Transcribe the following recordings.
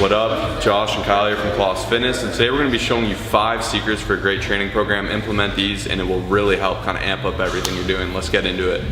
What up? Josh and Kyle here from Colossus Fitness, and today we're going to be showing you 5 secrets for a great training program. Implement these and it will really help kind of amp up everything you're doing. Let's get into it.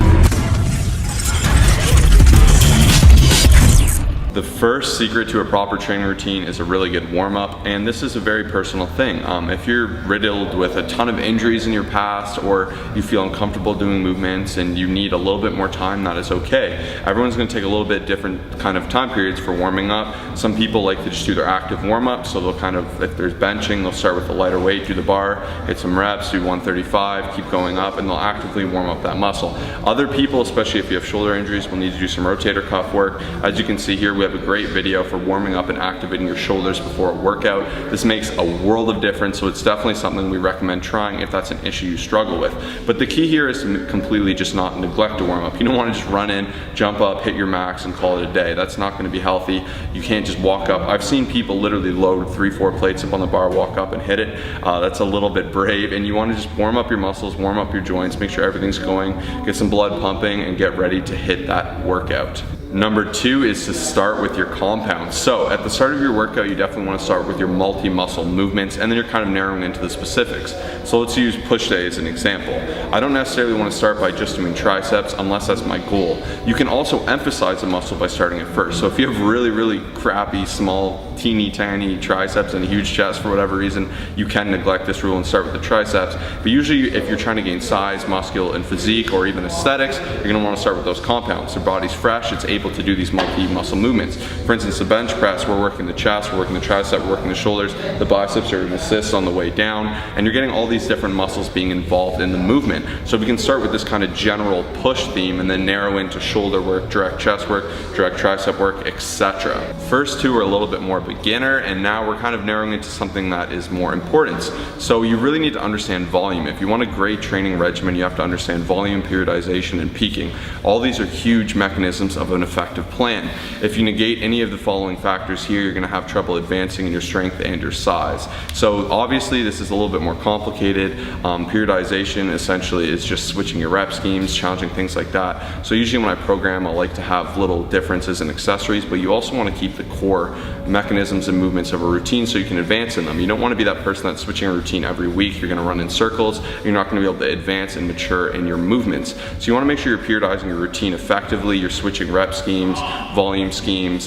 The first secret to a proper training routine is a really good warm-up, and this is a very personal thing. If you're riddled with a ton of injuries in your past, or you feel uncomfortable doing movements and you need a little bit more time, that is okay. Everyone's going to take a little bit different kind of time periods for warming up. Some people like to just do their active warm-up, so they'll kind of, if there's benching, they'll start with a lighter weight, do the bar, hit some reps, do 135, keep going up, and they'll actively warm up that muscle. Other people, especially if you have shoulder injuries, will need to do some rotator cuff work. As you can see here, we have a great video for warming up and activating your shoulders before a workout. This makes a world of difference, so it's definitely something we recommend trying if that's an issue you struggle with. But the key here is to completely just not neglect to warm up. You don't want to just run in, jump up, hit your max, and call it a day. That's not going to be healthy. You can't just walk up. I've seen people literally load 3-4 plates up on the bar, walk up and hit it. That's a little bit brave, and you want to just warm up your muscles, warm up your joints, make sure everything's going, get some blood pumping, and get ready to hit that workout. Number 2 is to start with your compounds. So at the start of your workout, you definitely want to start with your multi-muscle movements, and then you're kind of narrowing into the specifics. So let's use push day as an example. I don't necessarily want to start by just doing triceps unless that's my goal. You can also emphasize the muscle by starting it first. So if you have really crappy, small, teeny tiny triceps and a huge chest for whatever reason, you can neglect this rule and start with the triceps. But usually if you're trying to gain size, muscle, and physique, or even aesthetics, you're going to want to start with those compounds. Your body's fresh, it's able to do these multi-muscle movements. For instance, the bench press, we're working the chest, we're working the tricep, we're working the shoulders, the biceps are an assist on the way down, and you're getting all these different muscles being involved in the movement. So we can start with this kind of general push theme and then narrow into shoulder work, direct chest work, direct tricep work, etc. First 2 are a little bit more beginner, and now we're kind of narrowing into something that is more important. So you really need to understand volume. If you want a great training regimen, you have to understand volume, periodization, and peaking. All these are huge mechanisms of an effective plan. If you negate any of the following factors here, you're going to have trouble advancing in your strength and your size. So obviously this is a little bit more complicated. Periodization essentially is just switching your rep schemes, challenging things like that. So usually when I program, I like to have little differences in accessories, but you also want to keep the core mechanisms and movements of a routine so you can advance in them. You don't want to be that person that's switching a routine every week. You're going to run in circles. You're not going to be able to advance and mature in your movements. So you want to make sure you're periodizing your routine effectively. You're switching rep schemes, volume schemes.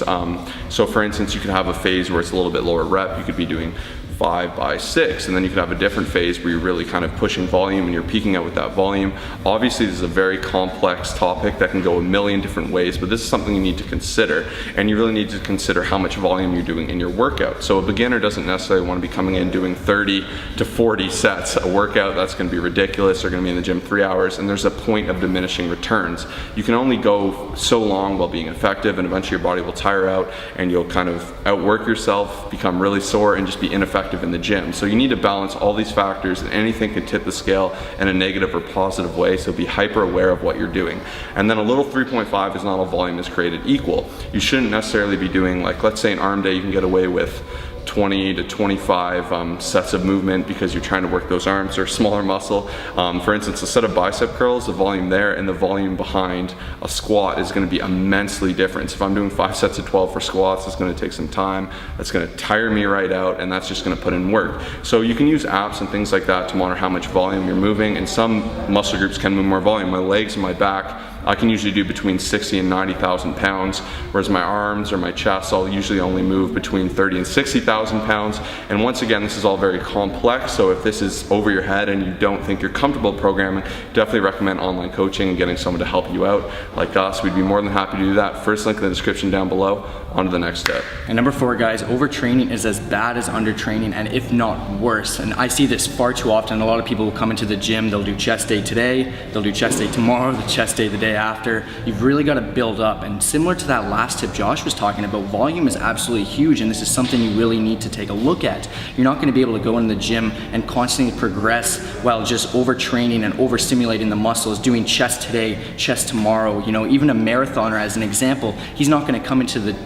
So for instance, you could have a phase where it's a little bit lower rep. You could be doing 5 by 6, and then you could have a different phase where you're really kind of pushing volume and you're peaking out with that volume. Obviously this is a very complex topic that can go a million different ways, but this is something you need to consider, and you really need to consider how much volume you're doing in your workout. So a beginner doesn't necessarily want to be coming in doing 30 to 40 sets a workout. That's going to be ridiculous. They're going to be in the gym 3 hours, and there's a point of diminishing returns. You can only go so long while being effective, and eventually your body will tire out and you'll kind of outwork yourself, become really sore, and just be ineffective in the gym. So you need to balance all these factors, and anything can tip the scale in a negative or positive way, so be hyper aware of what you're doing. And then a little 3.5 is not all volume is created equal. You shouldn't necessarily be doing, like, let's say an arm day, you can get away with 20 to 25 sets of movement because you're trying to work those arms or smaller muscle. For instance, a set of bicep curls, the volume there and the volume behind a squat is going to be immensely different. So if I'm doing 5 sets of 12 for squats, it's going to take some time. That's going to tire me right out, and that's just going to put in work. So you can use apps and things like that to monitor how much volume you're moving, and some muscle groups can move more volume. My legs and my back, I can usually do between 60 and 90,000 pounds, whereas my arms or my chest, I'll usually only move between 30 and 60,000 pounds. And once again, this is all very complex, so if this is over your head and you don't think you're comfortable programming, definitely recommend online coaching and getting someone to help you out. Like us, we'd be more than happy to do that. First link in the description down below. On to the next step. And number 4, guys, overtraining is as bad as undertraining, and if not worse. And I see this far too often. A lot of people will come into the gym, they'll do chest day today, they'll do chest day tomorrow, the chest day the day after. You've really got to build up, and similar to that last tip Josh was talking about, volume is absolutely huge, and this is something you really need to take a look at. You're not going to be able to go in the gym and constantly progress while just overtraining and overstimulating the muscles, doing chest today, chest tomorrow. You know, even a marathoner as an example, he's not going to come into the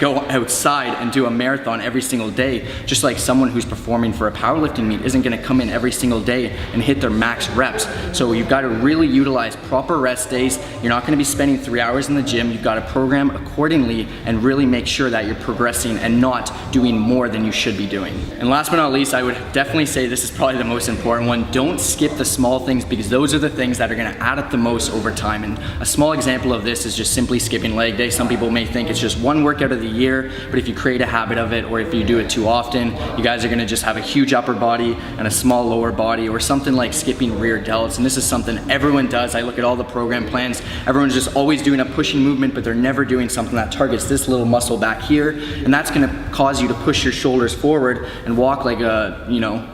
go outside and do a marathon every single day, just like someone who's performing for a powerlifting meet isn't gonna come in every single day and hit their max reps. So you've got to really utilize proper rest days. You're not gonna be spending 3 hours in the gym. You've got to program accordingly and really make sure that you're progressing and not doing more than you should be doing. And last but not least, I would definitely say this is probably the most important one. Don't skip the small things, because those are the things that are gonna add up the most over time. And a small example of this is just simply skipping leg day. Some people may think it's just one workout of the year, but if you create a habit of it, or if you do it too often, you guys are gonna just have a huge upper body and a small lower body, or something like skipping rear delts. And this is something everyone does. I look at all the program plans, everyone's just always doing a pushing movement, but they're never doing something that targets this little muscle back here, and that's gonna cause you to push your shoulders forward and walk like a, you know,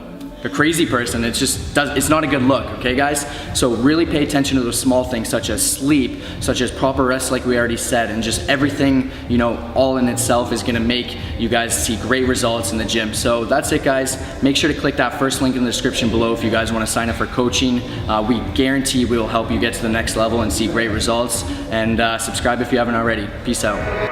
a crazy person. It's not a good look, okay guys? So really pay attention to those small things, such as sleep, such as proper rest like we already said, and just everything, you know, all in itself is gonna make you guys see great results in the gym. So that's it guys. Make sure to click that first link in the description below if you guys wanna sign up for coaching. We guarantee we will help you get to the next level and see great results. And subscribe if you haven't already. Peace out.